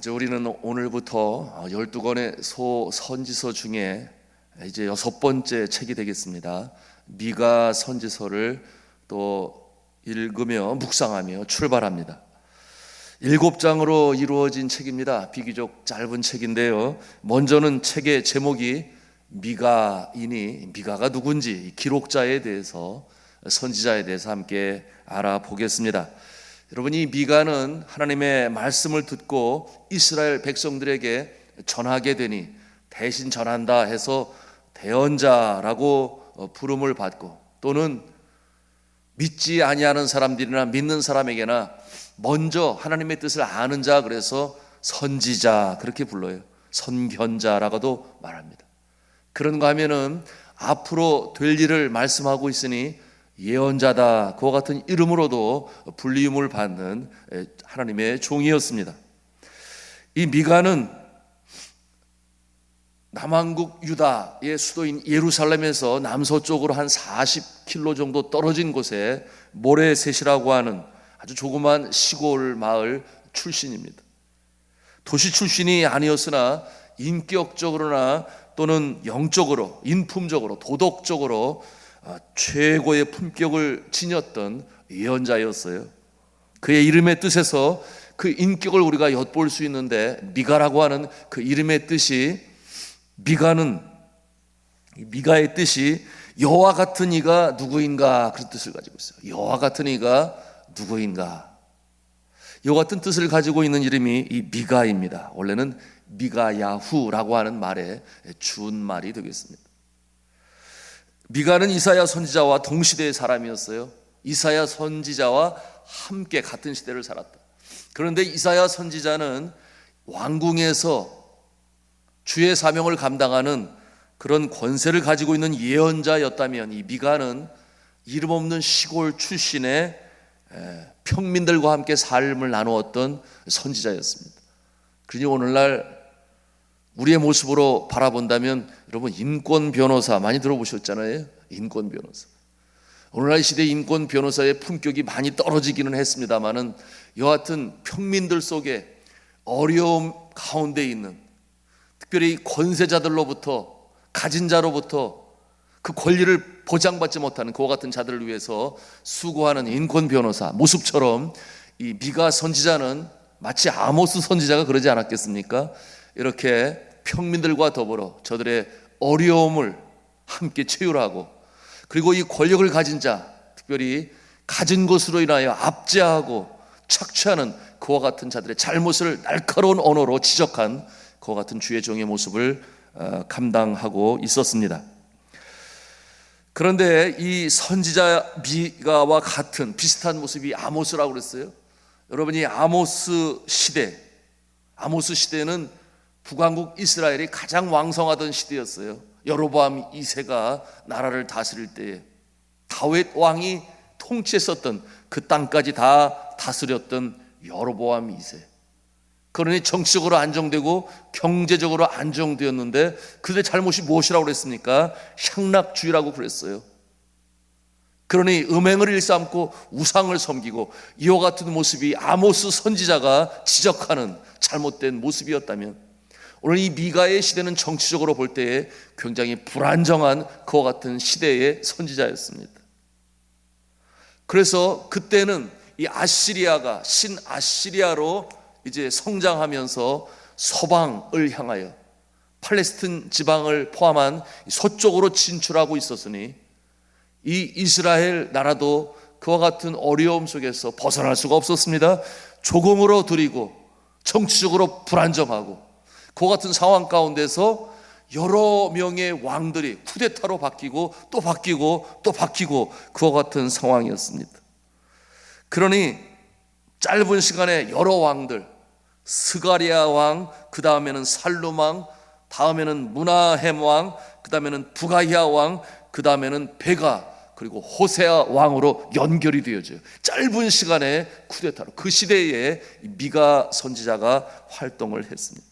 이제 우리는 오늘부터 12권의 소선지서 중에 이제 6번째 책이 되겠습니다. 미가 선지서를 또 읽으며 묵상하며 출발합니다. 7장으로 이루어진 책입니다. 비교적 짧은 책인데요. 먼저는 책의 제목이 미가이니 미가가 누군지 기록자에 대해서, 선지자에 대해서 함께 알아보겠습니다. 여러분, 이 미가는 하나님의 말씀을 듣고 이스라엘 백성들에게 전하게 되니 대신 전한다 해서 대언자라고 부름을 받고, 또는 믿지 아니하는 사람들이나 믿는 사람에게나 먼저 하나님의 뜻을 아는 자, 그래서 선지자 그렇게 불러요. 선견자라고도 말합니다. 그런가 하면은 앞으로 될 일을 말씀하고 있으니 예언자다, 그와 같은 이름으로도 불리움을 받는 하나님의 종이었습니다. 이 미가는 남왕국 유다의 수도인 예루살렘에서 남서쪽으로 한 40km 정도 떨어진 곳에 모레셋이라고 하는 아주 조그만 시골 마을 출신입니다. 도시 출신이 아니었으나 인격적으로나 또는 영적으로, 인품적으로, 도덕적으로 최고의 품격을 지녔던 예언자였어요. 그의 이름의 뜻에서 그 인격을 우리가 엿볼 수 있는데, 미가라고 하는 그 이름의 뜻이, 미가의 뜻이 여호와 같은 이가 누구인가, 그런 뜻을 가지고 있어요. 여호와 같은 이가 누구인가, 여호와 같은 뜻을 가지고 있는 이름이 이 미가입니다. 원래는 미가야후라고 하는 말의 준말이 되겠습니다. 미가는 이사야 선지자와 동시대의 사람이었어요. 이사야 선지자와 함께 같은 시대를 살았다. 그런데 이사야 선지자는 왕궁에서 주의 사명을 감당하는 그런 권세를 가지고 있는 예언자였다면, 이 미가는 이름 없는 시골 출신의 평민들과 함께 삶을 나누었던 선지자였습니다. 그러니 오늘날 우리의 모습으로 바라본다면, 여러분, 인권 변호사 많이 들어보셨잖아요. 인권 변호사. 오늘날 시대 인권 변호사의 품격이 많이 떨어지기는 했습니다만은, 여하튼 평민들 속에 어려움 가운데 있는, 특별히 권세자들로부터, 가진 자로부터 그 권리를 보장받지 못하는 그와 같은 자들을 위해서 수고하는 인권 변호사 모습처럼, 이 미가 선지자는 마치 아모스 선지자가 그러지 않았겠습니까? 이렇게 평민들과 더불어 저들의 어려움을 함께 체휼하고, 그리고 이 권력을 가진 자, 특별히 가진 것으로 인하여 압제하고 착취하는 그와 같은 자들의 잘못을 날카로운 언어로 지적한 그와 같은 주의 종의 모습을 감당하고 있었습니다. 그런데 이 선지자 미가와 같은 비슷한 모습이 아모스라고 그랬어요. 여러분이 아모스 시대는 북왕국 이스라엘이 가장 왕성하던 시대였어요. 여로보암 2세가 나라를 다스릴 때에 다윗 왕이 통치했었던 그 땅까지 다 다스렸던 여로보암 2세. 그러니 정치적으로 안정되고 경제적으로 안정되었는데, 그들의 잘못이 무엇이라고 그랬습니까? 향락주의라고 그랬어요. 그러니 음행을 일삼고 우상을 섬기고, 이와 같은 모습이 아모스 선지자가 지적하는 잘못된 모습이었다면, 오늘 이 미가의 시대는 정치적으로 볼 때에 굉장히 불안정한 그와 같은 시대의 선지자였습니다. 그래서 그때는 이 아시리아가 신아시리아로 이제 성장하면서 서방을 향하여 팔레스틴 지방을 포함한 서쪽으로 진출하고 있었으니, 이 이스라엘 나라도 그와 같은 어려움 속에서 벗어날 수가 없었습니다. 조공으로 들이고 정치적으로 불안정하고 그와 같은 상황 가운데서 여러 명의 왕들이 쿠데타로 바뀌고 또 바뀌고 또 바뀌고 그와 같은 상황이었습니다. 그러니 짧은 시간에 여러 왕들, 스가랴 왕, 그 다음에는 살룸 왕, 다음에는 무나헴 왕, 그 다음에는 부가히아 왕, 그 다음에는 베가, 그리고 호세아 왕으로 연결이 되어져요. 짧은 시간에 쿠데타로. 그 시대에 미가 선지자가 활동을 했습니다.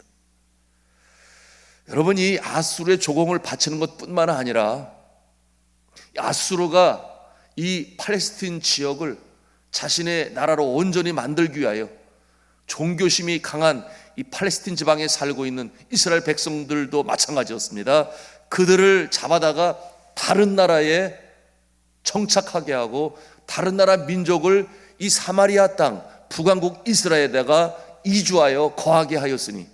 여러분, 이 아수르의 조공을 바치는 것뿐만 아니라 아수르가 이 팔레스틴 지역을 자신의 나라로 온전히 만들기 위하여 종교심이 강한 이 팔레스틴 지방에 살고 있는 이스라엘 백성들도 마찬가지였습니다. 그들을 잡아다가 다른 나라에 정착하게 하고 다른 나라 민족을 이 사마리아 땅 북왕국 이스라엘에다가 이주하여 거하게 하였으니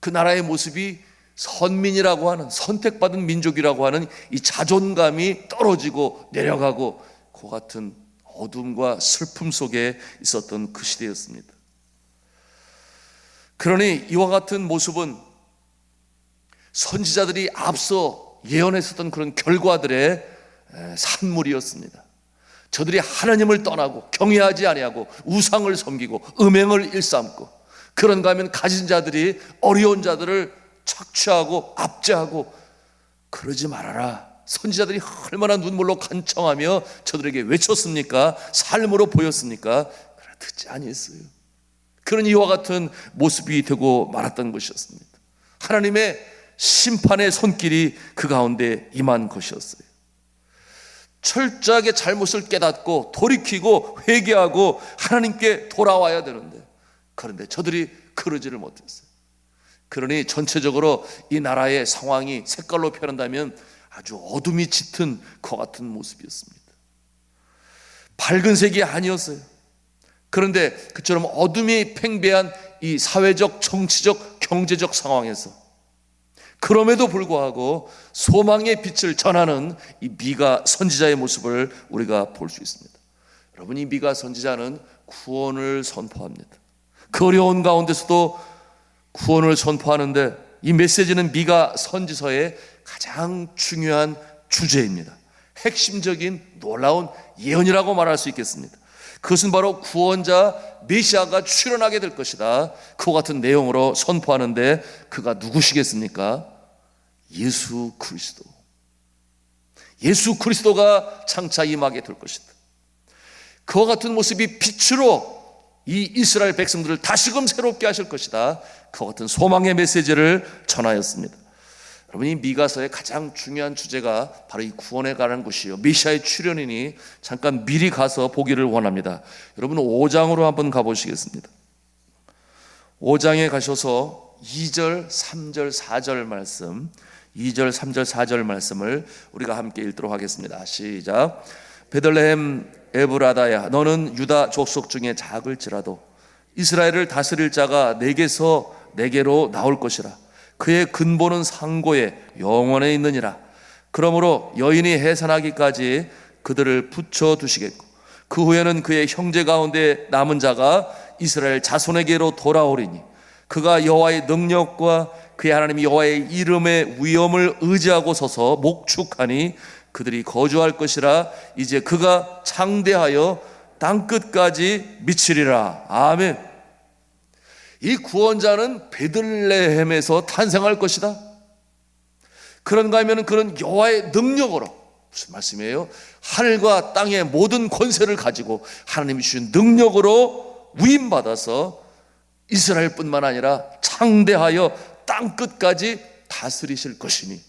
그 나라의 모습이 선민이라고 하는, 선택받은 민족이라고 하는 이 자존감이 떨어지고 내려가고 그 같은 어둠과 슬픔 속에 있었던 그 시대였습니다. 그러니 이와 같은 모습은 선지자들이 앞서 예언했었던 그런 결과들의 산물이었습니다. 저들이 하나님을 떠나고 경외하지 아니하고 우상을 섬기고 음행을 일삼고, 그런가 하면 가진 자들이 어려운 자들을 착취하고 압제하고, 그러지 말아라. 선지자들이 얼마나 눈물로 간청하며 저들에게 외쳤습니까? 삶으로 보였습니까? 그러나 듣지 아니했어요. 그런 이와 같은 모습이 되고 말았던 것이었습니다. 하나님의 심판의 손길이 그 가운데 임한 것이었어요. 철저하게 잘못을 깨닫고 돌이키고 회개하고 하나님께 돌아와야 되는데, 그런데 저들이 그러지를 못했어요. 그러니 전체적으로 이 나라의 상황이 색깔로 표현한다면 아주 어둠이 짙은 것 같은 모습이었습니다. 밝은 색이 아니었어요. 그런데 그처럼 어둠이 팽배한 이 사회적, 정치적, 경제적 상황에서 그럼에도 불구하고 소망의 빛을 전하는 이 미가 선지자의 모습을 우리가 볼 수 있습니다. 여러분, 이 미가 선지자는 구원을 선포합니다. 그 어려운 가운데서도 구원을 선포하는데, 이 메시지는 미가 선지서의 가장 중요한 주제입니다. 핵심적인 놀라운 예언이라고 말할 수 있겠습니다. 그것은 바로 구원자 메시아가 출현하게 될 것이다. 그와 같은 내용으로 선포하는데, 그가 누구시겠습니까? 예수 그리스도. 예수 그리스도가 장차 임하게 될 것이다. 그와 같은 모습이 빛으로 이 이스라엘 백성들을 다시금 새롭게 하실 것이다. 그와 같은 소망의 메시지를 전하였습니다. 여러분, 이 미가서의 가장 중요한 주제가 바로 이 구원에 관한 것이요, 메시아의 출현이니 잠깐 미리 가서 보기를 원합니다. 여러분, 5장으로 한번 가보시겠습니다. 5장에 가셔서 2절, 3절, 4절 말씀, 2절, 3절, 4절 말씀을 우리가 함께 읽도록 하겠습니다. 시작. 베들레헴 에브라다야, 너는 유다 족속 중에 작을지라도 이스라엘을 다스릴 자가 내게서 내게로 나올 것이라. 그의 근본은 상고에 영원에 있느니라. 그러므로 여인이 해산하기까지 그들을 붙여두시겠고, 그 후에는 그의 형제 가운데 남은 자가 이스라엘 자손에게로 돌아오리니, 그가 여호와의 능력과 그의 하나님 여호와의 이름의 위엄을 의지하고 서서 목축하니 그들이 거주할 것이라. 이제 그가 창대하여 땅끝까지 미치리라. 아멘. 이 구원자는 베들레헴에서 탄생할 것이다. 그런가 하면 그런 여호와의 능력으로, 무슨 말씀이에요? 하늘과 땅의 모든 권세를 가지고 하나님이 주신 능력으로 위임받아서 이스라엘뿐만 아니라 창대하여 땅끝까지 다스리실 것이니,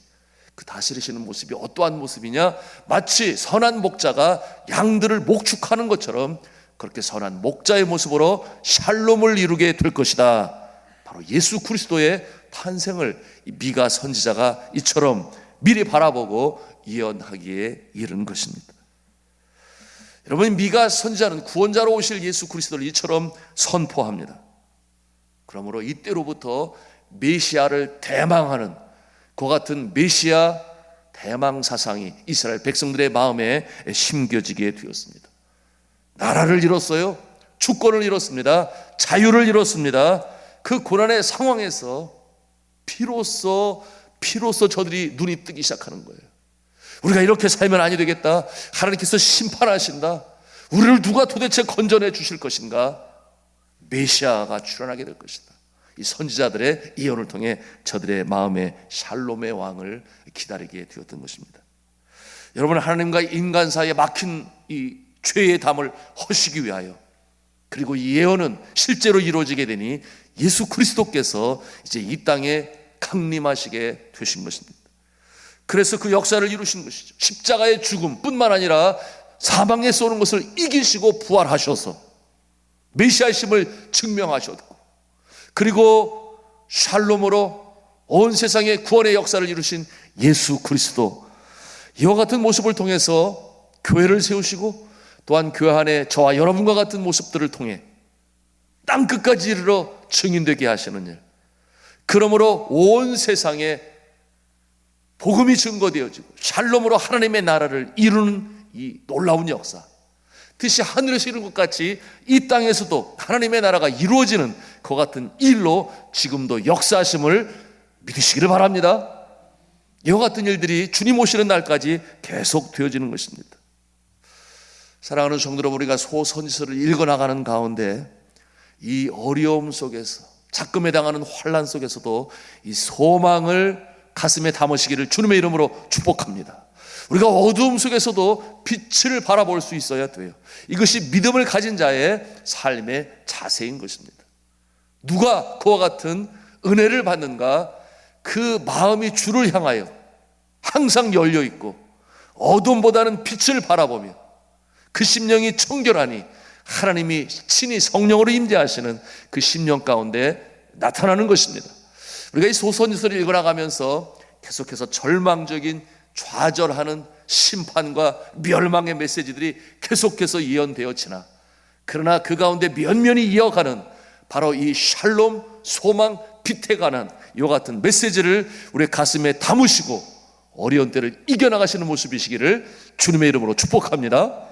그 다스리시는 모습이 어떠한 모습이냐? 마치 선한 목자가 양들을 목축하는 것처럼 그렇게 선한 목자의 모습으로 샬롬을 이루게 될 것이다. 바로 예수 그리스도의 탄생을 이 미가 선지자가 이처럼 미리 바라보고 예언하기에 이른 것입니다. 여러분, 미가 선지자는 구원자로 오실 예수 그리스도를 이처럼 선포합니다. 그러므로 이때로부터 메시아를 대망하는 그와 같은 메시아 대망 사상이 이스라엘 백성들의 마음에 심겨지게 되었습니다. 나라를 잃었어요. 주권을 잃었습니다. 자유를 잃었습니다. 그 고난의 상황에서 비로소 저들이 눈이 뜨기 시작하는 거예요. 우리가 이렇게 살면 아니 되겠다. 하나님께서 심판하신다. 우리를 누가 도대체 건져내 주실 것인가? 메시아가 출현하게 될 것이다. 이 선지자들의 예언을 통해 저들의 마음에 샬롬의 왕을 기다리게 되었던 것입니다. 여러분, 하나님과 인간 사이에 막힌 이 죄의 담을 허시기 위하여, 그리고 이 예언은 실제로 이루어지게 되니 예수 그리스도께서 이제 이 땅에 강림하시게 되신 것입니다. 그래서 그 역사를 이루신 것이죠. 십자가의 죽음뿐만 아니라 사망에 쏘는 것을 이기시고 부활하셔서 메시아심을 증명하셨고, 그리고 샬롬으로 온 세상에 구원의 역사를 이루신 예수 그리스도, 이와 같은 모습을 통해서 교회를 세우시고 또한 교회 안에 저와 여러분과 같은 모습들을 통해 땅끝까지 이르러 증인되게 하시는 일, 그러므로 온 세상에 복음이 증거되어지고 샬롬으로 하나님의 나라를 이루는 이 놀라운 역사, 뜻이 하늘에서 이룬 것 같이 이 땅에서도 하나님의 나라가 이루어지는 그 같은 일로 지금도 역사하심을 믿으시기를 바랍니다. 이와 같은 일들이 주님 오시는 날까지 계속 되어지는 것입니다. 사랑하는 성도 여러분, 우리가 소선지서를 읽어나가는 가운데 이 어려움 속에서, 작금에 당하는 환난 속에서도 이 소망을 가슴에 담으시기를 주님의 이름으로 축복합니다. 우리가 어두움 속에서도 빛을 바라볼 수 있어야 돼요. 이것이 믿음을 가진 자의 삶의 자세인 것입니다. 누가 그와 같은 은혜를 받는가? 그 마음이 주를 향하여 항상 열려 있고 어둠보다는 빛을 바라보며 그 심령이 청결하니 하나님이 친히 성령으로 임재하시는 그 심령 가운데 나타나는 것입니다. 우리가 이 소선지서를 읽어나가면서 계속해서 절망적인, 좌절하는 심판과 멸망의 메시지들이 계속해서 예언되어지나, 그러나 그 가운데 면면히 이어가는 바로 이 샬롬, 소망, 빛에 관한 이와 같은 메시지를 우리 가슴에 담으시고 어려운 때를 이겨나가시는 모습이시기를 주님의 이름으로 축복합니다.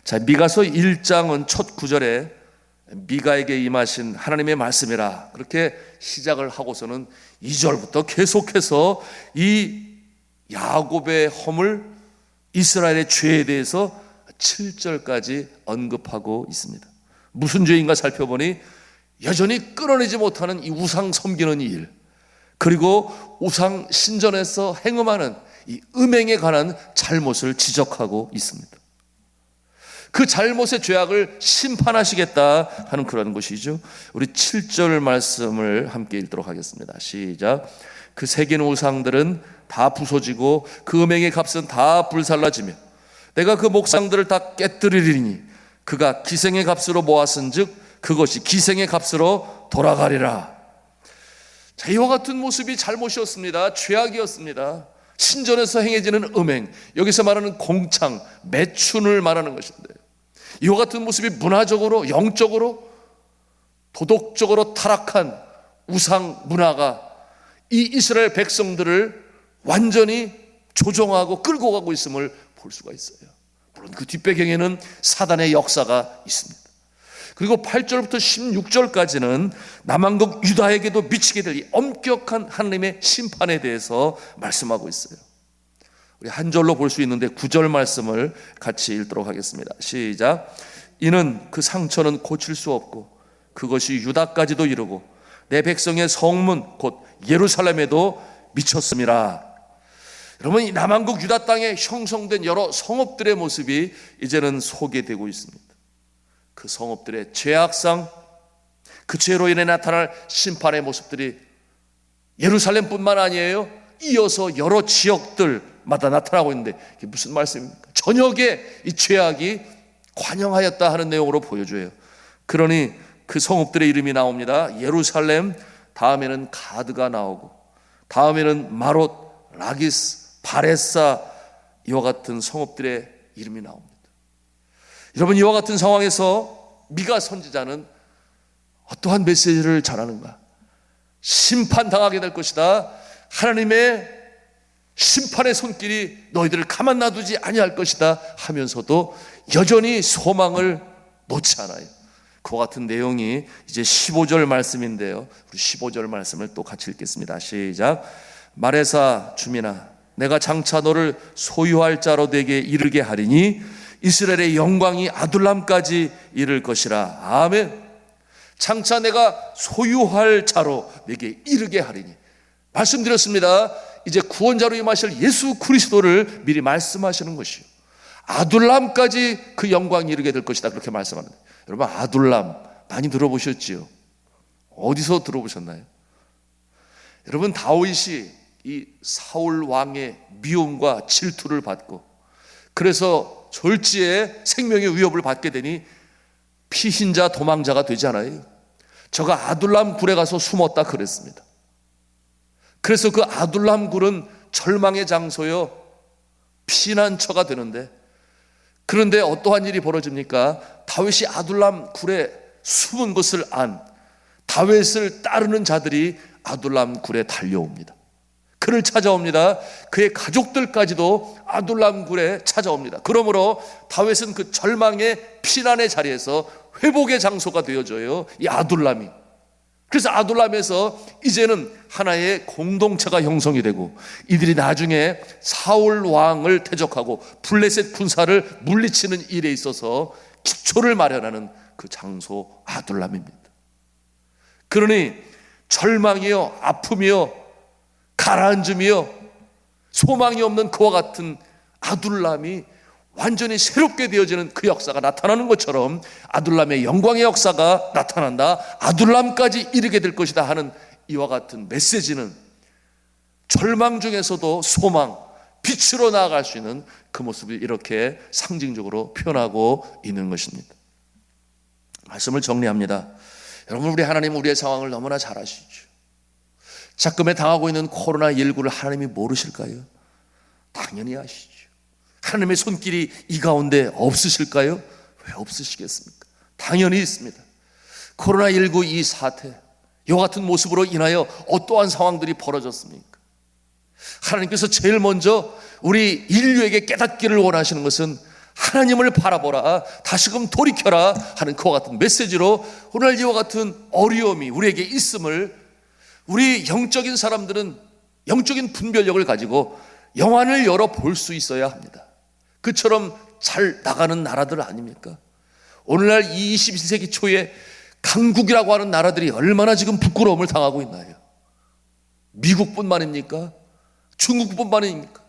자, 미가서 1장은 첫 구절에 미가에게 임하신 하나님의 말씀이라 그렇게 시작을 하고서는 2절부터 계속해서 이 야곱의 허물, 이스라엘의 죄에 대해서 7절까지 언급하고 있습니다. 무슨 죄인가 살펴보니 여전히 끊어내지 못하는 이 우상 섬기는 일, 그리고 우상 신전에서 행음하는 이 음행에 관한 잘못을 지적하고 있습니다. 그 잘못의 죄악을 심판하시겠다 하는 그런 것이죠. 우리 7절 말씀을 함께 읽도록 하겠습니다. 시작. 그 새긴 우상들은 다 부서지고 그 음행의 값은 다 불살라지며 내가 그 목상들을 다 깨뜨리리니 그가 기생의 값으로 모았은즉 그것이 기생의 값으로 돌아가리라. 자, 이와 같은 모습이 잘못이었습니다. 죄악이었습니다. 신전에서 행해지는 음행, 여기서 말하는 공창, 매춘을 말하는 것인데, 이와 같은 모습이 문화적으로, 영적으로, 도덕적으로 타락한 우상 문화가 이 이스라엘 백성들을 완전히 조종하고 끌고 가고 있음을 볼 수가 있어요. 물론 그 뒷배경에는 사단의 역사가 있습니다. 그리고 8절부터 16절까지는 남한국 유다에게도 미치게 될 이 엄격한 하나님의 심판에 대해서 말씀하고 있어요. 우리 한 절로 볼 수 있는데 9절 말씀을 같이 읽도록 하겠습니다. 시작. 이는 그 상처는 고칠 수 없고 그것이 유다까지도 이르고 내 백성의 성문 곧 예루살렘에도 미쳤음이라. 여러분, 이 남한국 유다 땅에 형성된 여러 성읍들의 모습이 이제는 소개되고 있습니다. 그 성읍들의 죄악상, 그 죄로 인해 나타날 심판의 모습들이 예루살렘뿐만 아니에요. 이어서 여러 지역들마다 나타나고 있는데 이게 무슨 말씀입니까? 전역에 이 죄악이 관영하였다 하는 내용으로 보여줘요. 그러니 그 성읍들의 이름이 나옵니다. 예루살렘, 다음에는 가드가 나오고, 다음에는 마롯, 라기스, 바레사, 이와 같은 성읍들의 이름이 나옵니다. 여러분, 이와 같은 상황에서 미가 선지자는 어떠한 메시지를 전하는가? 심판당하게 될 것이다. 하나님의 심판의 손길이 너희들을 가만 놔두지 아니할 것이다 하면서도 여전히 소망을 놓지 않아요. 그와 같은 내용이 이제 15절 말씀인데요, 우리 15절 말씀을 또 같이 읽겠습니다. 시작. 마레사 주민아, 내가 장차 너를 소유할 자로 내게 이르게 하리니 이스라엘의 영광이 아둘람까지 이를 것이라. 아멘. 장차 내가 소유할 자로 내게 이르게 하리니, 말씀드렸습니다. 이제 구원자로 임하실 예수 그리스도를 미리 말씀하시는 것이요, 아둘람까지 그 영광이 이르게 될 것이다, 그렇게 말씀합니다. 여러분, 아둘람 많이 들어보셨지요? 어디서 들어보셨나요? 여러분, 다윗이 이 사울 왕의 미움과 질투를 받고, 그래서 졸지에 생명의 위협을 받게 되니 피신자, 도망자가 되지 않아요. 저가 아둘람 굴에 가서 숨었다 그랬습니다. 그래서 그 아둘람 굴은 절망의 장소요, 피난처가 되는데, 그런데 어떠한 일이 벌어집니까? 다윗이 아둘람 굴에 숨은 것을 안 다윗을 따르는 자들이 아둘람 굴에 달려옵니다. 그를 찾아옵니다. 그의 가족들까지도 아둘람 굴에 찾아옵니다. 그러므로 다윗은 그 절망의 피난의 자리에서 회복의 장소가 되어져요, 이 아둘람이. 그래서 아둘람에서 이제는 하나의 공동체가 형성이 되고, 이들이 나중에 사울 왕을 대적하고 블레셋 군사를 물리치는 일에 있어서 기초를 마련하는 그 장소 아둘람입니다. 그러니 절망이요, 아픔이요, 가라앉음이요, 소망이 없는 그와 같은 아둘람이 완전히 새롭게 되어지는 그 역사가 나타나는 것처럼 아둘람의 영광의 역사가 나타난다, 아둘람까지 이르게 될 것이다 하는 이와 같은 메시지는 절망 중에서도 소망, 빛으로 나아갈 수 있는 그 모습을 이렇게 상징적으로 표현하고 있는 것입니다. 말씀을 정리합니다. 여러분, 우리 하나님은 우리의 상황을 너무나 잘 아시죠. 작금에 당하고 있는 코로나19를 하나님이 모르실까요? 당연히 아시죠. 하나님의 손길이 이 가운데 없으실까요? 왜 없으시겠습니까? 당연히 있습니다. 코로나19 이 사태, 이와 같은 모습으로 인하여 어떠한 상황들이 벌어졌습니까? 하나님께서 제일 먼저 우리 인류에게 깨닫기를 원하시는 것은 하나님을 바라보라, 다시금 돌이켜라 하는 그와 같은 메시지로 오늘 이와 같은 어려움이 우리에게 있음을, 우리 영적인 사람들은 영적인 분별력을 가지고 영안을 열어 볼 수 있어야 합니다. 그처럼 잘 나가는 나라들 아닙니까? 오늘날 이 21세기 초에 강국이라고 하는 나라들이 얼마나 지금 부끄러움을 당하고 있나요? 미국뿐만입니까? 중국뿐만입니까?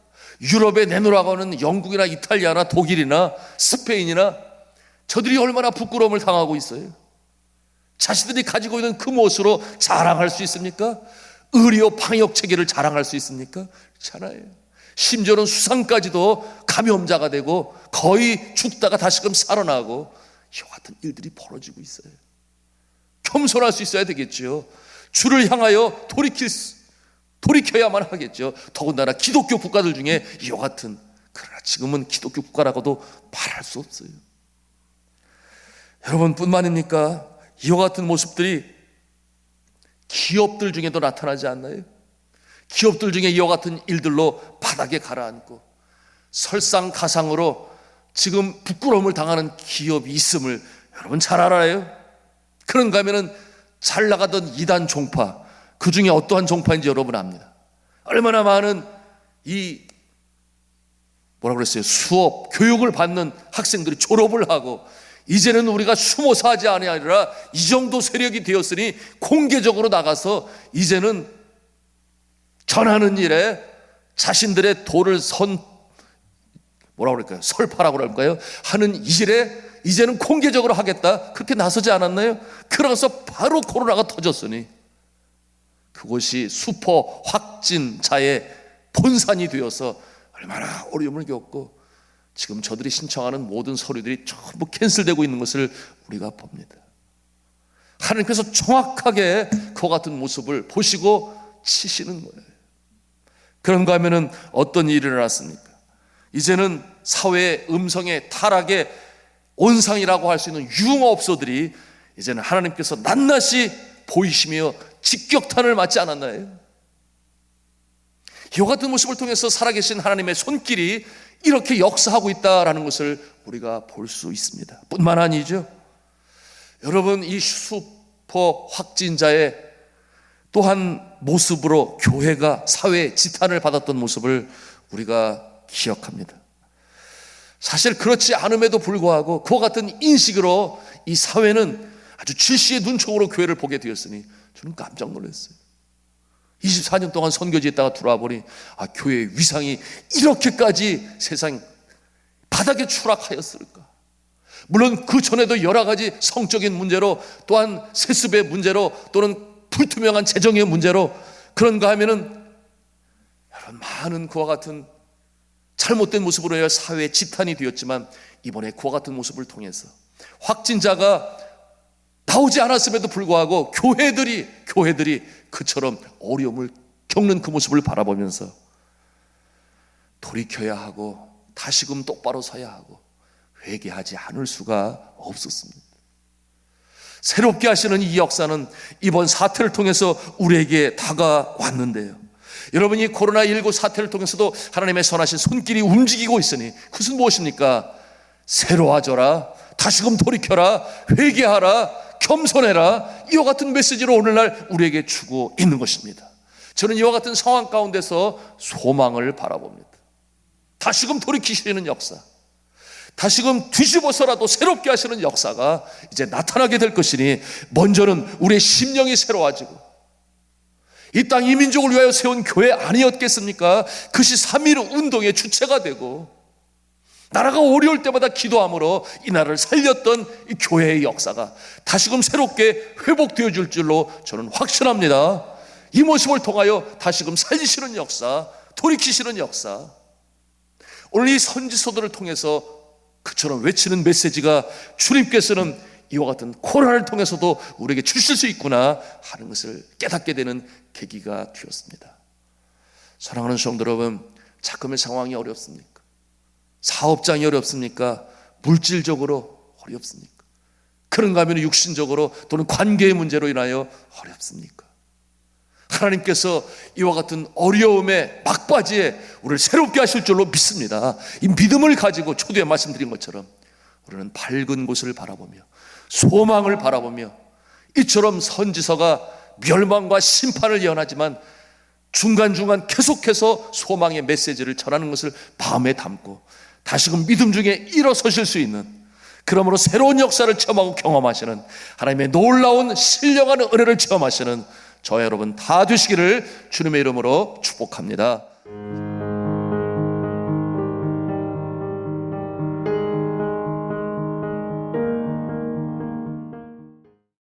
유럽에 내놓으라고 하는 영국이나 이탈리아나 독일이나 스페인이나, 저들이 얼마나 부끄러움을 당하고 있어요. 자신들이 가지고 있는 그 모습으로 자랑할 수 있습니까? 의료 방역 체계를 자랑할 수 있습니까? 그렇잖아요. 심지어는 수상까지도 감염자가 되고 거의 죽다가 다시금 살아나고, 이와 같은 일들이 벌어지고 있어요. 겸손할 수 있어야 되겠죠. 주를 향하여 돌이켜야만 하겠죠. 더군다나 기독교 국가들 중에 이와 같은, 그러나 지금은 기독교 국가라고도 말할 수 없어요. 여러분 뿐만입니까? 이와 같은 모습들이 기업들 중에도 나타나지 않나요? 기업들 중에 이와 같은 일들로 바닥에 가라앉고 설상가상으로 지금 부끄러움을 당하는 기업이 있음을 여러분 잘 알아요? 그런가 하면은 잘 나가던 이단 종파, 그 중에 어떠한 종파인지 여러분 압니다. 얼마나 많은 수업, 교육을 받는 학생들이 졸업을 하고 이제는 우리가 숨어서 하지 아니라 이 정도 세력이 되었으니 공개적으로 나가서 이제는 전하는 일에 자신들의 도를 설파라고 할까요? 하는 일에 이제는 공개적으로 하겠다, 그렇게 나서지 않았나요? 그러고서 바로 코로나가 터졌으니 그것이 슈퍼 확진자의 본산이 되어서 얼마나 어려움을 겪고 지금 저들이 신청하는 모든 서류들이 전부 캔슬되고 있는 것을 우리가 봅니다. 하나님께서 정확하게 그와 같은 모습을 보시고 치시는 거예요. 그런가 하면은 어떤 일이 일어났습니까? 이제는 사회의 음성의 타락의 온상이라고 할 수 있는 유흥업소들이 이제는 하나님께서 낱낱이 보이시며 직격탄을 맞지 않았나요? 이와 같은 모습을 통해서 살아계신 하나님의 손길이 이렇게 역사하고 있다라는 것을 우리가 볼 수 있습니다. 뿐만 아니죠. 여러분, 이 슈퍼 확진자의 또한 모습으로 교회가 사회의 지탄을 받았던 모습을 우리가 기억합니다. 사실 그렇지 않음에도 불구하고 그와 같은 인식으로 이 사회는 아주 질시의 눈총으로 교회를 보게 되었으니 저는 깜짝 놀랐어요. 24년 동안 선교지에 있다가 들어와 보니 교회의 위상이 이렇게까지 세상 바닥에 추락하였을까. 물론 그 전에도 여러 가지 성적인 문제로, 또한 세습의 문제로, 또는 불투명한 재정의 문제로, 그런가 하면은 여러분 많은 그와 같은 잘못된 모습으로 해야 사회의 지탄이 되었지만, 이번에 그와 같은 모습을 통해서 확진자가 나오지 않았음에도 불구하고 교회들이 그처럼 어려움을 겪는 그 모습을 바라보면서 돌이켜야 하고 다시금 똑바로 서야 하고 회개하지 않을 수가 없었습니다. 새롭게 하시는 이 역사는 이번 사태를 통해서 우리에게 다가왔는데요. 여러분이 코로나19 사태를 통해서도 하나님의 선하신 손길이 움직이고 있으니 그것은 무엇입니까? 새로워져라, 다시금 돌이켜라, 회개하라, 겸손해라, 이와 같은 메시지로 오늘날 우리에게 주고 있는 것입니다. 저는 이와 같은 상황 가운데서 소망을 바라봅니다. 다시금 돌이키시는 역사, 다시금 뒤집어서라도 새롭게 하시는 역사가 이제 나타나게 될 것이니 먼저는 우리의 심령이 새로워지고 이 땅 이민족을 위하여 세운 교회 아니었겠습니까? 그것이 3.1 운동의 주체가 되고 나라가 어려울 때마다 기도함으로 이 나라를 살렸던 이 교회의 역사가 다시금 새롭게 회복되어 줄 줄로 저는 확신합니다. 이 모습을 통하여 다시금 살리시는 역사, 돌이키시는 역사, 오늘 이 선지서들을 통해서 그처럼 외치는 메시지가 주님께서는 이와 같은 코로나를 통해서도 우리에게 주실 수 있구나 하는 것을 깨닫게 되는 계기가 되었습니다. 사랑하는 성도 여러분, 자금의 상황이 어렵습니까? 사업장이 어렵습니까? 물질적으로 어렵습니까? 그런가 하면 육신적으로 또는 관계의 문제로 인하여 어렵습니까? 하나님께서 이와 같은 어려움의 막바지에 우리를 새롭게 하실 줄로 믿습니다. 이 믿음을 가지고 초두에 말씀드린 것처럼 우리는 밝은 곳을 바라보며 소망을 바라보며 이처럼 선지서가 멸망과 심판을 예언하지만 중간중간 계속해서 소망의 메시지를 전하는 것을 마음에 담고 다시금 믿음 중에 일어서실 수 있는, 그러므로 새로운 역사를 체험하고 경험하시는 하나님의 놀라운 신령한 은혜를 체험하시는 저와 여러분 다 되시기를 주님의 이름으로 축복합니다.